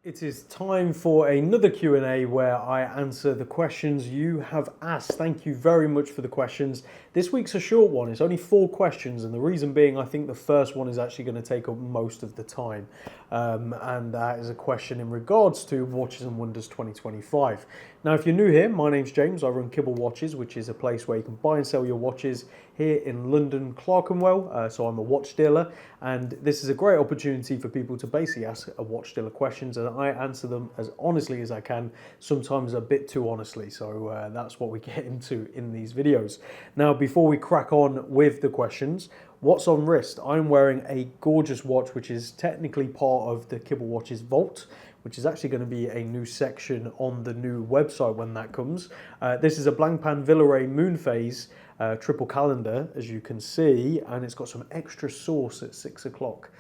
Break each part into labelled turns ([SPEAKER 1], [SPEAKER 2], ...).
[SPEAKER 1] It is time for another Q&A where I answer the questions you have asked. Thank you very much for the questions. This week's a short one. It's only 4 questions, and the reason being I think the first one is actually going to take up most of the time. And that is a question in regards to Watches and Wonders 2025. Now, if you're new here, my name's James. I run Kibble Watches, which is a place where you can buy and sell your watches here in London, Clerkenwell. So I'm a watch dealer, and this is a great opportunity for people to basically ask a watch dealer questions, and I answer them as honestly as I can, sometimes a bit too honestly. So that's what we get into in these videos. Now, before we crack on with the questions, what's on wrist? I'm wearing a gorgeous watch, which is technically part of the Kibble Watches vault, which is actually going to be a new section on the new website when that comes. This is a Blancpain Villeray Moon Phase triple calendar, as you can see, and it's got some extra sauce at 6 o'clock,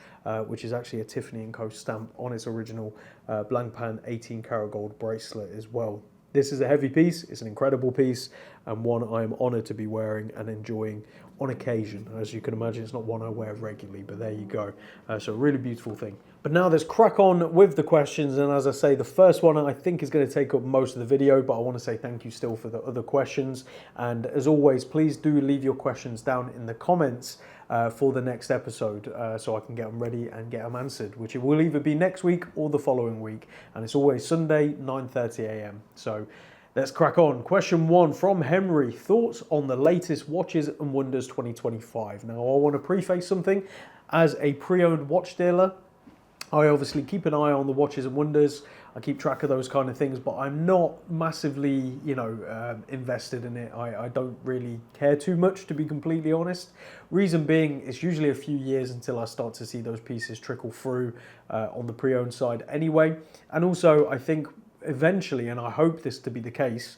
[SPEAKER 1] which is actually a Tiffany & Co stamp on its original Blancpain 18 karat gold bracelet as well. This is a heavy piece, it's an incredible piece, and one I am honoured to be wearing and enjoying on occasion. As you can imagine, it's not one I wear regularly, but there you go. So a really beautiful thing. But now let's crack on with the questions, and as I say, the first one I think is going to take up most of the video, but I want to say thank you still for the other questions, and as always, please do leave your questions down in the comments for the next episode, so I can get them ready and get them answered, which it will either be next week or the following week, and it's always Sunday 9:30 a.m. So let's crack on. Question 1 from Henry. Thoughts on the latest Watches and Wonders 2025? Now, I want to preface something. As a pre-owned watch dealer, I obviously keep an eye on the Watches and Wonders. I keep track of those kind of things, but I'm not massively, invested in it. I don't really care too much, to be completely honest. Reason being, it's usually a few years until I start to see those pieces trickle through on the pre-owned side anyway. And also, I think eventually, and I hope this to be the case,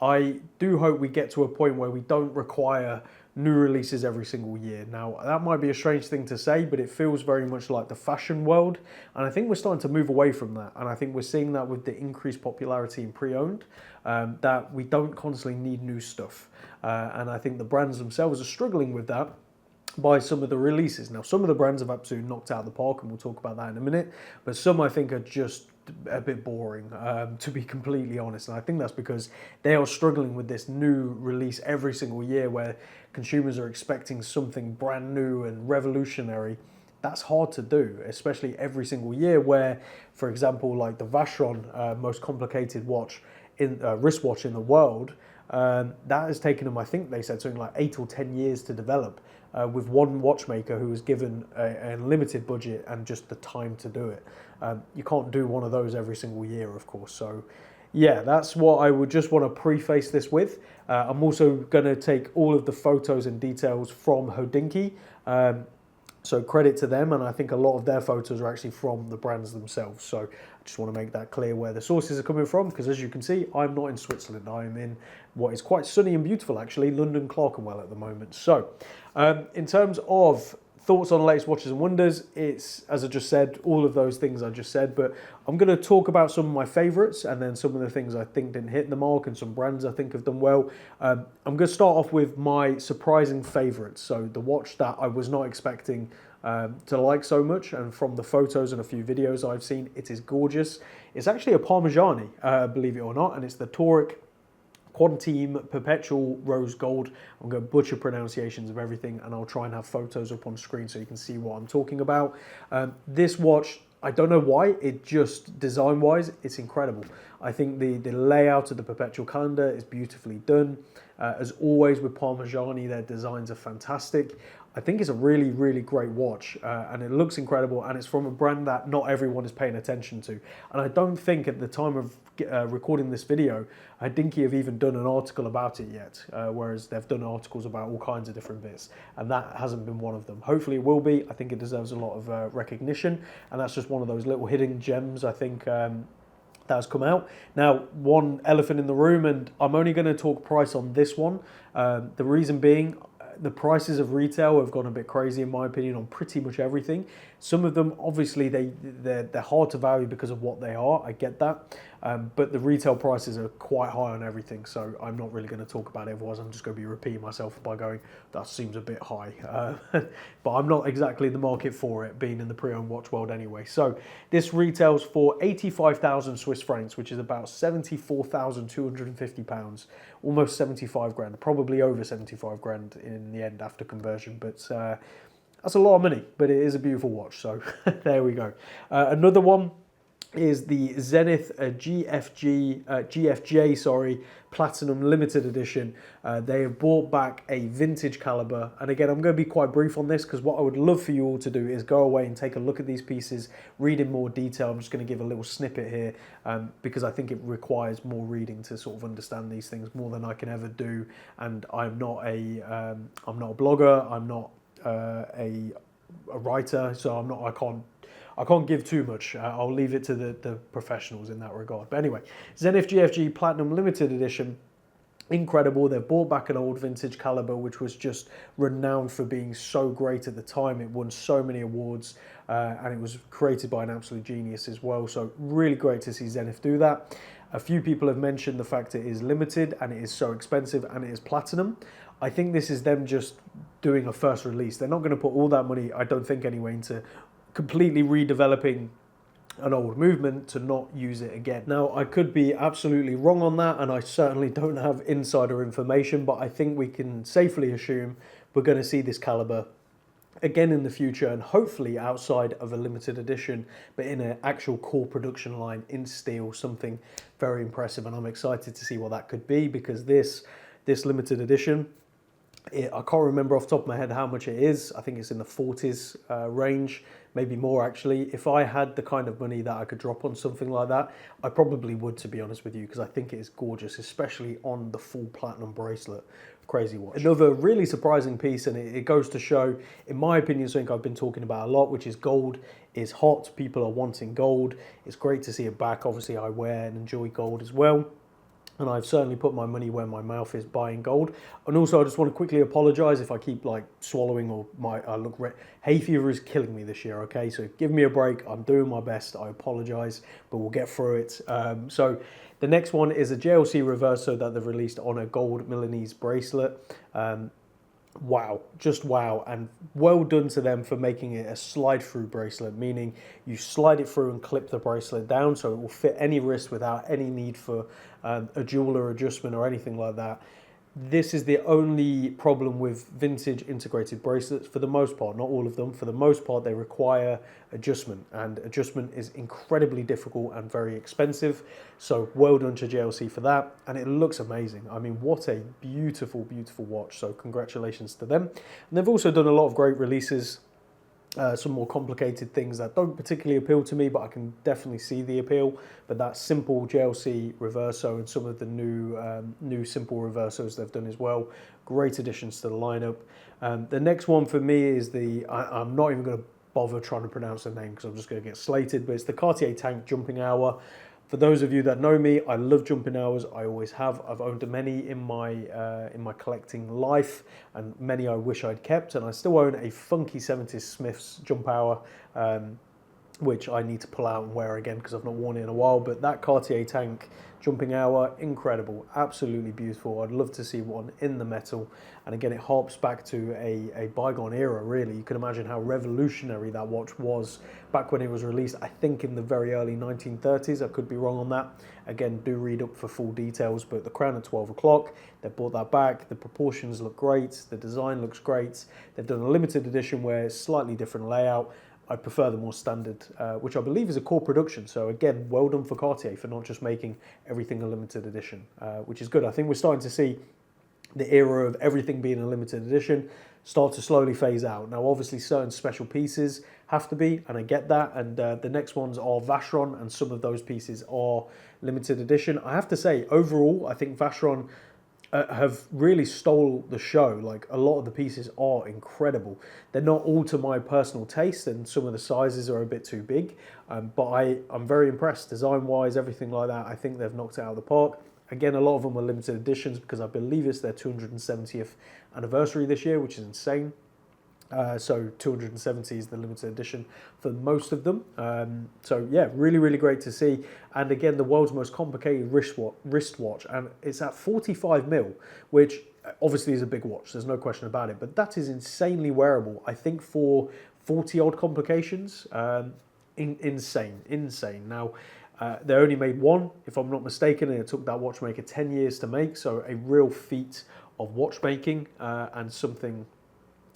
[SPEAKER 1] I do hope we get to a point where we don't require new releases every single year. Now, that might be a strange thing to say, but it feels very much like the fashion world, and I think we're starting to move away from that, and I think we're seeing that with the increased popularity in pre-owned, that we don't constantly need new stuff, and I think the brands themselves are struggling with that by some of the releases. Now, some of the brands have absolutely knocked out of the park, and we'll talk about that in a minute, but some I think are just a bit boring, to be completely honest, and I think that's because they are struggling with this new release every single year where consumers are expecting something brand new and revolutionary. That's hard to do, especially every single year where, for example, like the Vacheron, most complicated watch in wristwatch in the world, that has taken them, I think they said something like 8 or 10 years to develop, with one watchmaker who was given a limited budget and just the time to do it. You can't do one of those every single year, of course. So yeah, that's what I would just want to preface this with. I'm also going to take all of the photos and details from Hodinkee. So credit to them, and I think a lot of their photos are actually from the brands themselves. So I just want to make that clear where the sources are coming from, because as you can see, I'm not in Switzerland. I'm in what is quite sunny and beautiful, actually, London, Clerkenwell at the moment. So in terms of thoughts on the latest Watches and Wonders, it's, as I just said, all of those things I just said, but I'm going to talk about some of my favourites and then some of the things I think didn't hit the mark and some brands I think have done well. I'm going to start off with my surprising favourites, so the watch that I was not expecting to like so much, and from the photos and a few videos I've seen, it is gorgeous. It's actually a Parmigiani, believe it or not, and it's the Toric Quantum Perpetual Rose Gold. I'm going to butcher pronunciations of everything, and I'll try and have photos up on screen so you can see what I'm talking about. This watch, I don't know why, it just design-wise, it's incredible. I think the layout of the Perpetual calendar is beautifully done. As always with Parmigiani, their designs are fantastic. I think it's a really, really great watch, and it looks incredible, and it's from a brand that not everyone is paying attention to. And I don't think at the time of recording this video, Hodinkee have even done an article about it yet, whereas they've done articles about all kinds of different bits, and that hasn't been one of them. Hopefully it will be. I think it deserves a lot of recognition, and that's just one of those little hidden gems, I think, that has come out. Now, one elephant in the room, and I'm only going to talk price on this one. The reason being, the prices of retail have gone a bit crazy in my opinion on pretty much everything. Some of them, obviously, they're hard to value because of what they are. I get that. But the retail prices are quite high on everything, so I'm not really going to talk about it. Otherwise, I'm just going to be repeating myself by going, that seems a bit high. But I'm not exactly the market for it, being in the pre-owned watch world anyway. So this retails for 85,000 Swiss francs, which is about 74,250 pounds, almost 75 grand, probably over 75 grand in the end after conversion. But that's a lot of money, but it is a beautiful watch. So there we go. Another one is the Zenith GFJ Platinum Limited Edition. They have brought back a vintage caliber, and again, I'm going to be quite brief on this because what I would love for you all to do is go away and take a look at these pieces, read in more detail. I'm just going to give a little snippet here because I think it requires more reading to sort of understand these things more than I can ever do. And I'm not a blogger. I'm not a writer, so I can't give too much. I'll leave it to the professionals in that regard. But anyway, Zenith GFG Platinum Limited Edition, incredible. They've brought back an old vintage caliber, which was just renowned for being so great at the time. It won so many awards, and it was created by an absolute genius as well. So really great to see Zenith do that. A few people have mentioned the fact it is limited and it is so expensive and it is platinum. I think this is them just doing a first release. They're not going to put all that money, I don't think anyway, into completely redeveloping an old movement to not use it again. Now, I could be absolutely wrong on that, and I certainly don't have insider information, but I think we can safely assume we're going to see this caliber again in the future, and hopefully outside of a limited edition, but in an actual core production line in steel, something very impressive. And I'm excited to see what that could be, because this limited edition, I can't remember off the top of my head how much it is. I think it's in the 40s range, maybe more actually. If I had the kind of money that I could drop on something like that, I probably would, to be honest with you, because I think it is gorgeous, especially on the full platinum bracelet. Crazy watch. Another really surprising piece, and it goes to show, in my opinion, something I've been talking about a lot, which is gold is hot. People are wanting gold. It's great to see it back. Obviously, I wear and enjoy gold as well. And I've certainly put my money where my mouth is buying gold. And also, I just want to quickly apologise if I keep like swallowing or I look red. Hay fever is killing me this year, okay? So give me a break. I'm doing my best. I apologise, but we'll get through it. So the next one is a JLC reverso that they've released on a gold Milanese bracelet. Wow, just wow, and well done to them for making it a slide-through bracelet, meaning you slide it through and clip the bracelet down so it will fit any wrist without any need for a jeweler adjustment or anything like that. This is the only problem with vintage integrated bracelets for the most part, not all of them. For the most part, they require adjustment, and adjustment is incredibly difficult and very expensive. So well done to JLC for that, and it looks amazing. I mean, what a beautiful, beautiful watch. So congratulations to them. And they've also done a lot of great releases. Some more complicated things that don't particularly appeal to me, but I can definitely see the appeal. But that simple JLC reverso and some of the new simple reversos they've done as well, great additions to the lineup. The next one for me is I'm not even going to bother trying to pronounce the name because I'm just going to get slated, but it's the Cartier Tank Jumping Hour. For those of you that know me, I love jumping hours. I always have. I've owned many in my collecting life, and many I wish I'd kept. And I still own a funky 70s Smith's jump hour, which I need to pull out and wear again because I've not worn it in a while. But that Cartier Tank Jumping Hour, incredible, absolutely beautiful. I'd love to see one in the metal. And again, it harps back to a bygone era, really. You can imagine how revolutionary that watch was back when it was released, I think in the very early 1930s. I could be wrong on that. Again, do read up for full details, but the crown at 12 o'clock, they brought that back. The proportions look great. The design looks great. They've done a limited edition where it's slightly different layout. I prefer the more standard, which I believe is a core production. So again, well done for Cartier for not just making everything a limited edition, which is good. I think we're starting to see the era of everything being a limited edition start to slowly phase out. Now, obviously, certain special pieces have to be, and I get that. And the next ones are Vacheron, and some of those pieces are limited edition. I have to say, overall, I think Vacheron have really stole the show. Like, a lot of the pieces are incredible. They're not all to my personal taste, and some of the sizes are a bit too big, but I'm very impressed design-wise, everything like that. I think they've knocked it out of the park. Again, a lot of them are limited editions because I believe it's their 270th anniversary this year, which is insane. So 270 is the limited edition for most of them. So yeah, really, really great to see. And again, the world's most complicated wristwatch, and it's at 45 mil, which obviously is a big watch. There's no question about it. But that is insanely wearable. I think for 40 odd complications, insane. Now, they only made one, if I'm not mistaken, and it took that watchmaker 10 years to make. So a real feat of watchmaking, and something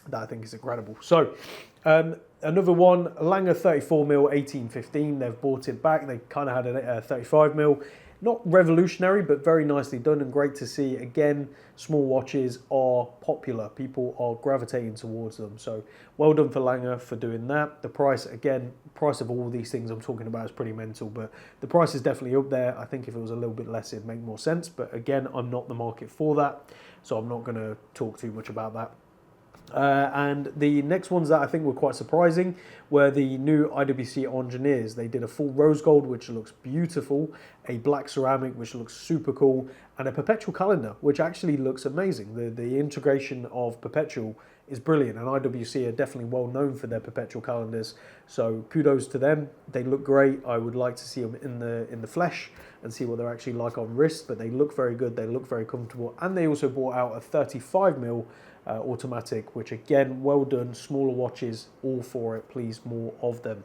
[SPEAKER 1] that I think is incredible. So another one, Lange 34mm 1815. They've brought it back. They kind of had a 35mm. Not revolutionary, but very nicely done and great to see. Again, small watches are popular. People are gravitating towards them. So well done for Lange for doing that. The price, again, price of all these things I'm talking about is pretty mental, but the price is definitely up there. I think if it was a little bit less, it'd make more sense. But again, I'm not the market for that, so I'm not going to talk too much about that. And the next ones that I think were quite surprising were the new IWC engineers. They did a full rose gold, which looks beautiful, a black ceramic, which looks super cool, and a perpetual calendar, which actually looks amazing. The integration of perpetual is brilliant, and IWC are definitely well known for their perpetual calendars. So kudos to them. They look great. I would like to see them in the flesh and see what they're actually like on wrist, but they look very good. They look very comfortable, and they also brought out a 35mm automatic, which again, well done. Smaller watches, all for it. Please, more of them.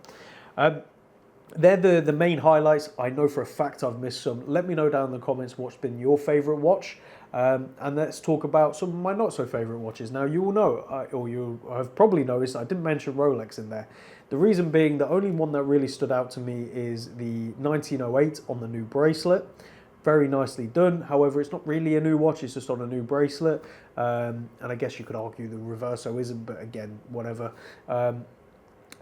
[SPEAKER 1] They're the main highlights. I know for a fact I've missed some. Let me know down in the comments what's been your favourite watch, and let's talk about some of my not so favourite watches. Now, you will know, or you have probably noticed, I didn't mention Rolex in there. The reason being, the only one that really stood out to me is the 1908 on the new bracelet. Very nicely done. However, it's not really a new watch, it's just on a new bracelet. And I guess you could argue the Reverso isn't, but again, whatever.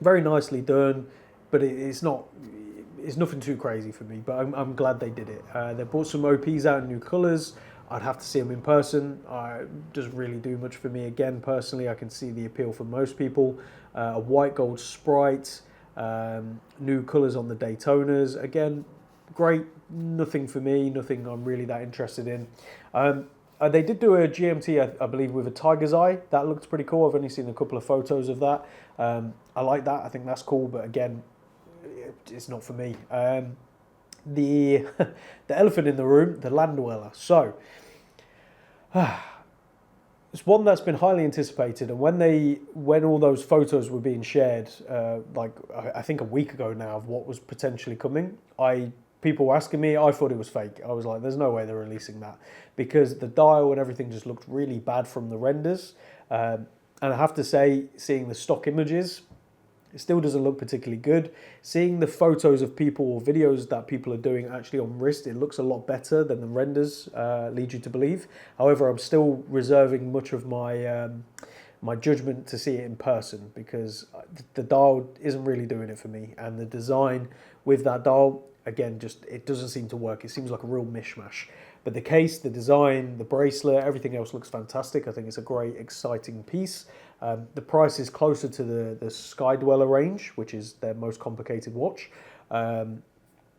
[SPEAKER 1] Very nicely done, but it's nothing too crazy for me, but I'm glad they did it. They brought some OPs out in new colours. I'd have to see them in person. It doesn't really do much for me. Again, personally, I can see the appeal for most people. A white gold Sprite, new colours on the Daytonas. Again, great, nothing for me, nothing I'm really that interested in. They did do a GMT, I believe, with a tiger's eye. That looked pretty cool. I've only seen a couple of photos of that. I like that. I think that's cool, but again, it's not for me. The elephant in the room, the Land Dweller. So, it's one that's been highly anticipated, and when all those photos were being shared, like I think a week ago now, of what was potentially coming, people were asking me, I thought it was fake. I was like, there's no way they're releasing that, because the dial and everything just looked really bad from the renders. And I have to say, seeing the stock images, it still doesn't look particularly good. Seeing the photos of people or videos that people are doing actually on wrist, it looks a lot better than the renders lead you to believe. However, I'm still reserving much of my my judgment to see it in person, because the dial isn't really doing it for me, and the design with that dial, again, just it doesn't seem to work. It seems like a real mishmash. But the case, the design, the bracelet, everything else looks fantastic. I think it's a great, exciting piece. The price is closer to the Sky Dweller range, which is their most complicated watch.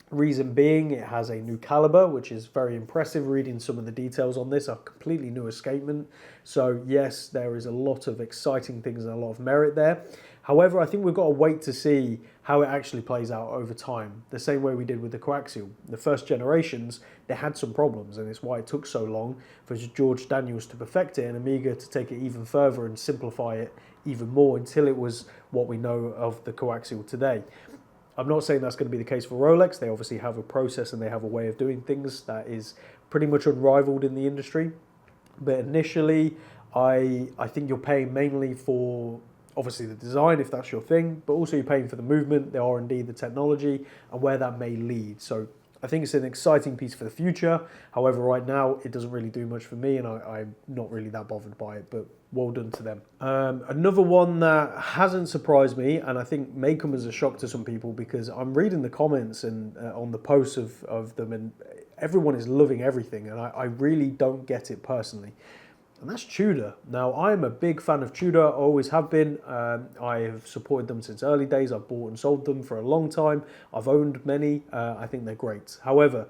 [SPEAKER 1] Reason being, it has a new caliber, which is very impressive. Reading some of the details on this, a completely new escapement. So yes, there is a lot of exciting things and a lot of merit there. However, I think we've got to wait to see how it actually plays out over time. The same way we did with the coaxial. The first generations, they had some problems, and it's why it took so long for George Daniels to perfect it and Amiga to take it even further and simplify it even more until it was what we know of the coaxial today. I'm not saying that's going to be the case for Rolex. They obviously have a process and they have a way of doing things that is pretty much unrivaled in the industry. But initially, I think you're paying mainly for obviously the design, if that's your thing, but also you're paying for the movement, the R&D, the technology, and where that may lead. So I think it's an exciting piece for the future. However, right now, it doesn't really do much for me, and I'm not really that bothered by it, but well done to them. Another one that hasn't surprised me, and I think may come as a shock to some people, because I'm reading the comments and on the posts of them, and everyone is loving everything, and I really don't get it personally. And that's Tudor. Now, I'm a big fan of Tudor, I always have been. I have supported them since early days. I've bought and sold them for a long time. I've owned many. I think they're great. However,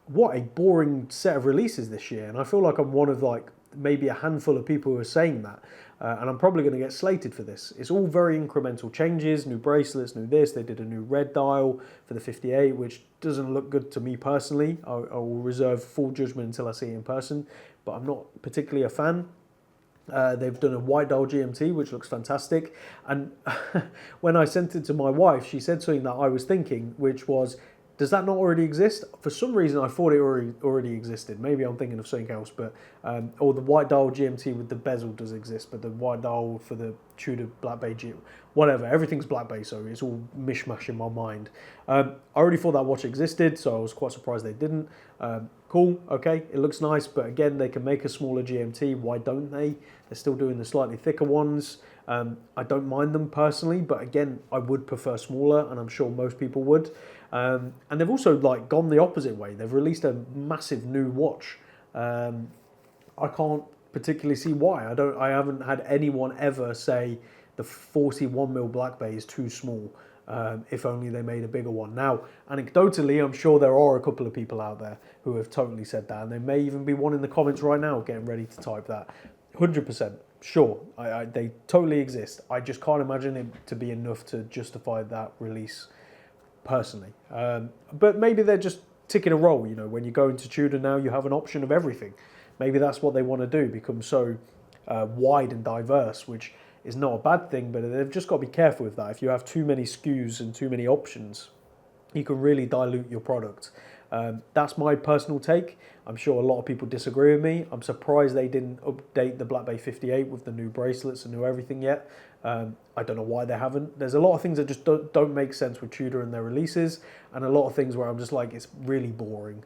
[SPEAKER 1] what a boring set of releases this year. And I feel like I'm one of like maybe a handful of people who are saying that. And I'm probably going to get slated for this. It's all very incremental changes, new bracelets, new this. They did a new red dial for the 58, which doesn't look good to me personally. I will reserve full judgment until I see it in person, but I'm not particularly a fan. They've done a white dial GMT, which looks fantastic. And when I sent it to my wife, she said something that I was thinking, which was, does that not already exist? For some reason, I thought it already existed. Maybe I'm thinking of something else, but or the white dial GMT with the bezel does exist, but the white dial for the Tudor Black Bay whatever, everything's Black Bay, so it's all mishmash in my mind. I already thought that watch existed, so I was quite surprised they didn't. Cool, okay, it looks nice, but again, they can make a smaller GMT. Why don't they? They're still doing the slightly thicker ones. I don't mind them personally, but again, I would prefer smaller, and I'm sure most people would. And they've also like gone the opposite way. They've released a massive new watch. I can't particularly see why. I haven't had anyone ever say the 41mm Black Bay is too small. If only they made a bigger one. Now, anecdotally, I'm sure there are a couple of people out there who have totally said that, and there may even be one in the comments right now getting ready to type that. 100%. Sure, they totally exist. I just can't imagine it to be enough to justify that release personally. But maybe they're just ticking a role. You know, when you go into Tudor now, you have an option of everything. Maybe that's what they want to do, become so wide and diverse, which is not a bad thing, but they've just got to be careful with that. If you have too many SKUs and too many options, you can really dilute your product. That's my personal take. I'm sure a lot of people disagree with me. I'm surprised they didn't update the Black Bay 58 with the new bracelets and new everything yet. I don't know why they haven't. There's a lot of things that just don't make sense with Tudor and their releases, and a lot of things where I'm just like, it's really boring.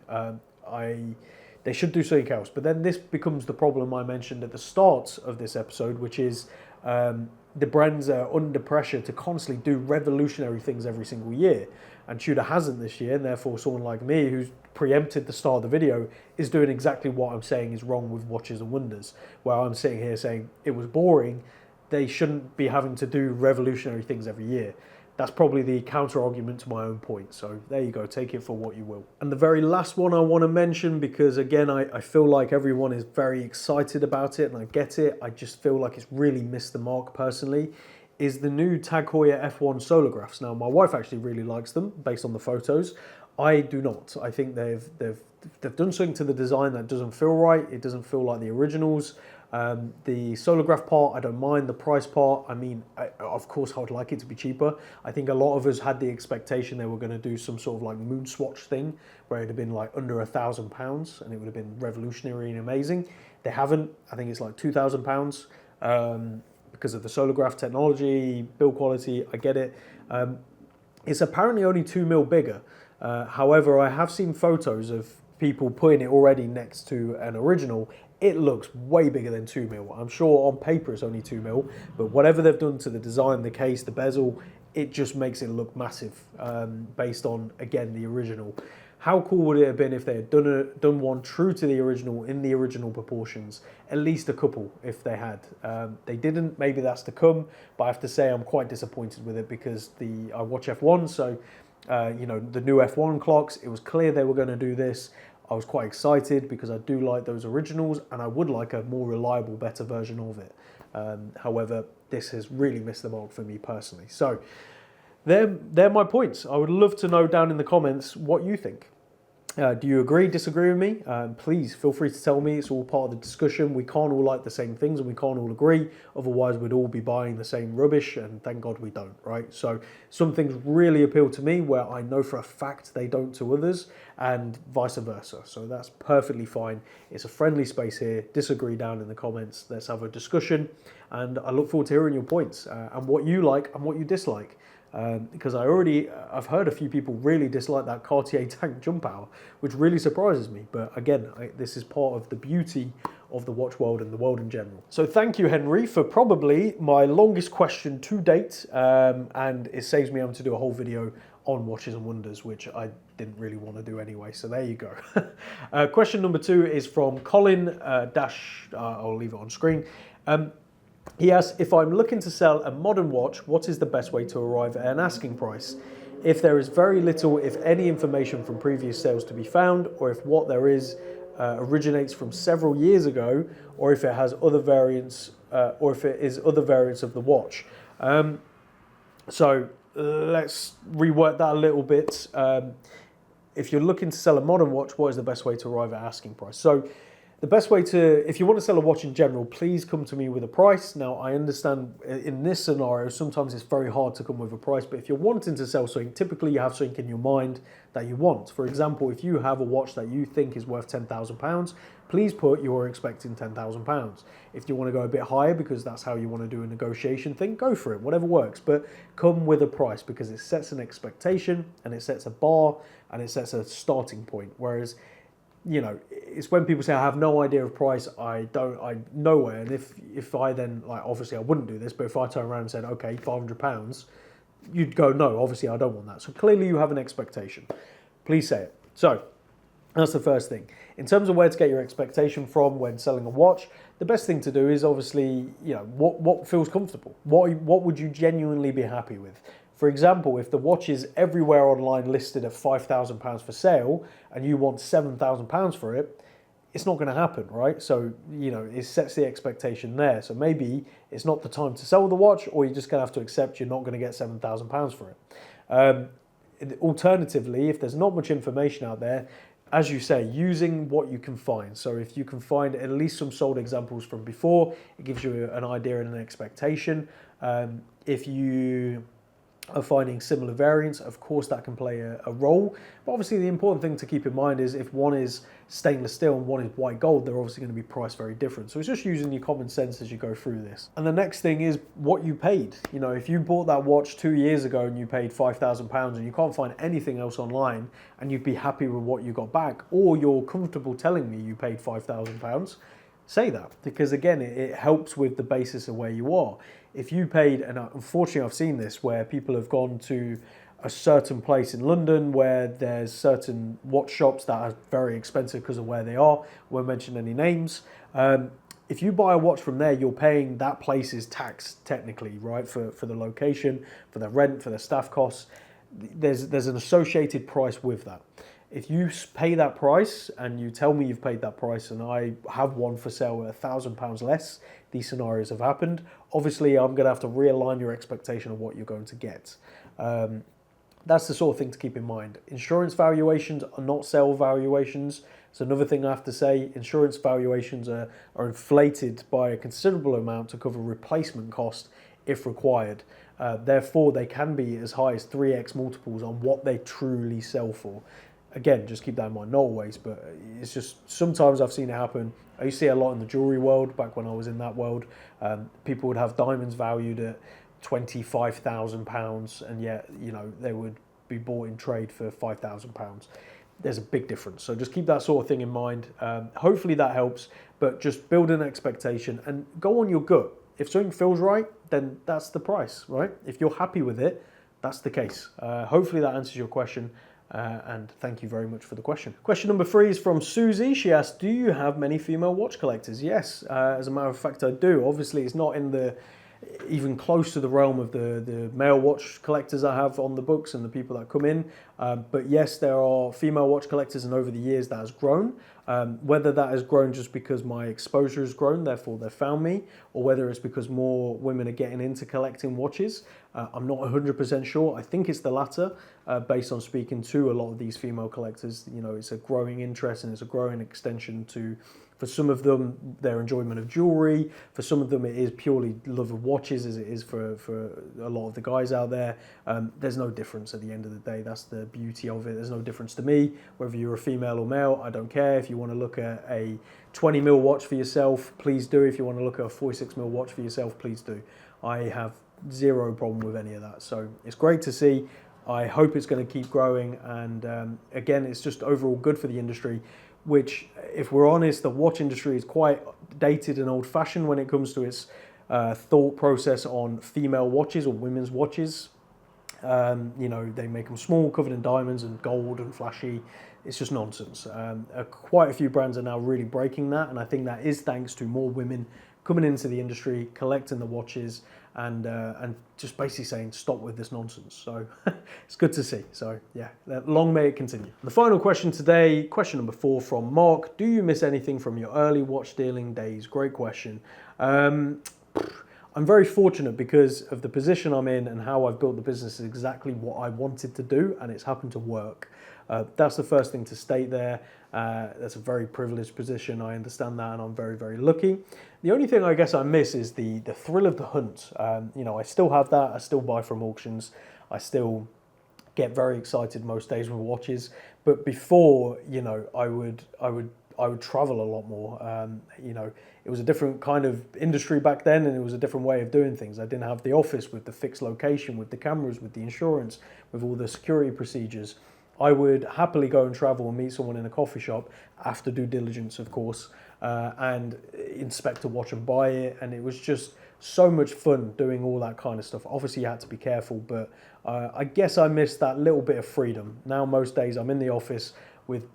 [SPEAKER 1] They should do something else. But then this becomes the problem I mentioned at the start of this episode, which is the brands are under pressure to constantly do revolutionary things every single year. And Tudor hasn't this year, and therefore someone like me who's preempted the start of the video is doing exactly what I'm saying is wrong with Watches and Wonders, where I'm sitting here saying it was boring. They shouldn't be having to do revolutionary things every year. That's probably the counter argument to my own point. So there you go, take it for what you will. And the very last one I want to mention, because again, I feel like everyone is very excited about it and I get it. I just feel like it's really missed the mark personally, is the new Tag Heuer F1 solographs. Now, my wife actually really likes them based on the photos. I do not. I think they've done something to the design that doesn't feel right. It doesn't feel like the originals. The solograph part, I don't mind. The price part, I mean, of course I would like it to be cheaper. I think a lot of us had the expectation they were going to do some sort of like moon swatch thing where it'd have been like under £1,000 and it would have been revolutionary and amazing. They haven't. I think it's like £2,000 because of the solograph technology, build quality. I get it. It's apparently only 2mm bigger. However, I have seen photos of people putting it already next to an original. It looks way bigger than 2mm. I'm sure on paper it's only 2mm, but whatever they've done to the design, the case, the bezel, it just makes it look massive based on, again, the original. How cool would it have been if they had done one true to the original in the original proportions? At least a couple, if they had. They didn't. Maybe that's to come, but I have to say I'm quite disappointed with it because I watch F1, so you know, the new F1 clocks, it was clear they were going to do this. I was quite excited because I do like those originals and I would like a more reliable, better version of it. However, this has really missed the mark for me personally. So they're my points. I would love to know down in the comments what you think. Do you agree, disagree with me? Please feel free to tell me. It's all part of the discussion. We can't all like the same things and we can't all agree. Otherwise, we'd all be buying the same rubbish, and thank God we don't, right? So some things really appeal to me where I know for a fact they don't to others, and vice versa. So that's perfectly fine. It's a friendly space here. Disagree down in the comments. Let's have a discussion. And I look forward to hearing your points and what you like and what you dislike. Because I've heard a few people really dislike that Cartier tank jump hour, which really surprises me. But again, this is part of the beauty of the watch world and the world in general. So thank you, Henry, for probably my longest question to date. And it saves me having to do a whole video on Watches and Wonders, which I didn't really want to do anyway. So there you go. Question number 2 is from Colin I'll leave it on screen. He asks, if I'm looking to sell a modern watch, what is the best way to arrive at an asking price? If there is very little, if any, information from previous sales to be found, or if what there is originates from several years ago, or if it has other variants, or if it is other variants of the watch. So let's rework that a little bit. If you're looking to sell a modern watch, what is the best way to arrive at asking price? So the best way to, if you want to sell a watch in general, please come to me with a price. Now, I understand in this scenario, sometimes it's very hard to come with a price, but if you're wanting to sell something, typically you have something in your mind that you want. For example, if you have a watch that you think is worth £10,000, please put you're expecting £10,000. If you want to go a bit higher because that's how you want to do a negotiation thing, go for it, whatever works. But come with a price because it sets an expectation and it sets a bar and it sets a starting point. Whereas, you know, it's when people say I have no idea of price, I nowhere. And if I then, like, obviously I wouldn't do this, but if I turn around and said, okay, £500, you'd go, no, obviously I don't want that. So clearly you have an expectation. Please say it. So that's the first thing. In terms of where to get your expectation from when selling a watch, the best thing to do is obviously, you know, what feels comfortable. What would you genuinely be happy with? For example, if the watch is everywhere online listed at £5,000 for sale and you want £7,000 for it, it's not going to happen, right? So, you know, it sets the expectation there. So maybe it's not the time to sell the watch, or you're just going to have to accept you're not going to get £7,000 for it. Alternatively, if there's not much information out there, as you say, using what you can find. So if you can find at least some sold examples from before, it gives you an idea and an expectation. If you are finding similar variants, of course that can play a role. But obviously the important thing to keep in mind is if one is stainless steel and one is white gold, they're obviously going to be priced very different. So it's just using your common sense as you go through this. And the next thing is what you paid. You know, if you bought that watch 2 years ago and you paid £5,000 and you can't find anything else online and you'd be happy with what you got back, or you're comfortable telling me you paid £5,000, say that, because again, it helps with the basis of where you are. If you paid, and unfortunately I've seen this, where people have gone to a certain place in London where there's certain watch shops that are very expensive because of where they are, won't mention any names. If you buy a watch from there, you're paying that place's tax technically, right, for the location, for the rent, for the staff costs. There's an associated price with that. If you pay that price and you tell me you've paid that price and I have one for sale at £1,000 less, these scenarios have happened. Obviously, I'm going to have to realign your expectation of what you're going to get. That's the sort of thing to keep in mind. Insurance valuations are not sale valuations. It's another thing I have to say. Insurance valuations are inflated by a considerable amount to cover replacement cost if required. Therefore, they can be as high as 3x multiples on what they truly sell for. Again, just keep that in mind, not always, but it's just sometimes I've seen it happen. I used to see it a lot in the jewelry world back when I was in that world. People would have diamonds valued at £25,000 and yet, you know, they would be bought in trade for £5,000. There's a big difference. So just keep that sort of thing in mind. Hopefully that helps, but just build an expectation and go on your gut. If something feels right, then that's the price, right? If you're happy with it, that's the case. Hopefully that answers your question. And thank you very much for the question. Question number 3 is from Susie. She asked, do you have many female watch collectors? Yes, as a matter of fact, I do. Obviously, it's not in the even close to the realm of the male watch collectors I have on the books and the people that come in. But yes, there are female watch collectors, and over the years that has grown. Whether that has grown just because my exposure has grown, therefore they found me, or whether it's because more women are getting into collecting watches, I'm not 100% sure. I think it's the latter, based on speaking to a lot of these female collectors. You know, it's a growing interest and it's a growing extension to, for some of them, their enjoyment of jewelry. For some of them, it is purely love of watches, as it is for a lot of the guys out there. There's no difference at the end of the day. That's the beauty of it. There's no difference to me, whether you're a female or male. I don't care. If you want to look at a 20mm watch for yourself, please do. If you want to look at a 46mm watch for yourself, please do. I have zero problem with any of that. So it's great to see. I hope it's going to keep growing. And again, it's just overall good for the industry, which, if we're honest, the watch industry is quite dated and old-fashioned when it comes to its thought process on female watches or women's watches. You know, they make them small, covered in diamonds and gold and flashy. It's just nonsense. Quite a few brands are now really breaking that, and I think that is thanks to more women coming into the industry, collecting the watches, and just basically saying stop with this nonsense. So it's good to see. So yeah, long may it continue. The final question today, question number 4 from Mark. Do you miss anything from your early watch dealing days? Great question. I'm very fortunate because of the position I'm in and how I've built the business is exactly what I wanted to do, and it's happened to work. That's the first thing to state there. That's a very privileged position. I understand that, and I'm very, very lucky. The only thing I guess I miss is the thrill of the hunt. I still have that. I still buy from auctions. I still get very excited most days with watches. But before, I would travel a lot more. It was a different kind of industry back then, and it was a different way of doing things. I didn't have the office with the fixed location, with the cameras, with the insurance, with all the security procedures. I would happily go and travel and meet someone in a coffee shop after due diligence, of course, and inspect a watch and buy it. And it was just so much fun doing all that kind of stuff. Obviously, you had to be careful, but I guess I missed that little bit of freedom. Now, most days I'm in the office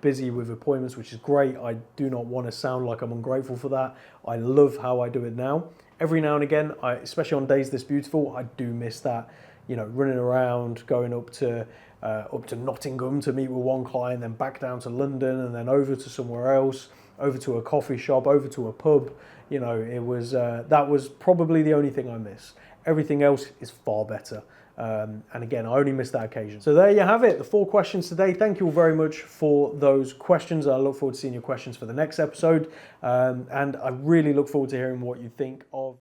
[SPEAKER 1] busy with appointments, which is great. I do not want to sound like I'm ungrateful for that. I love how I do it now. Every now and again, especially on days this beautiful, I do miss that, running around, going up to Nottingham to meet with one client, then back down to London, and then over to somewhere else, over to a coffee shop, over to a pub. That was probably the only thing I miss. Everything else is far better. And again, I only missed that occasion. So there you have it, the 4 questions today. Thank you all very much for those questions. I look forward to seeing your questions for the next episode. And I really look forward to hearing what you think of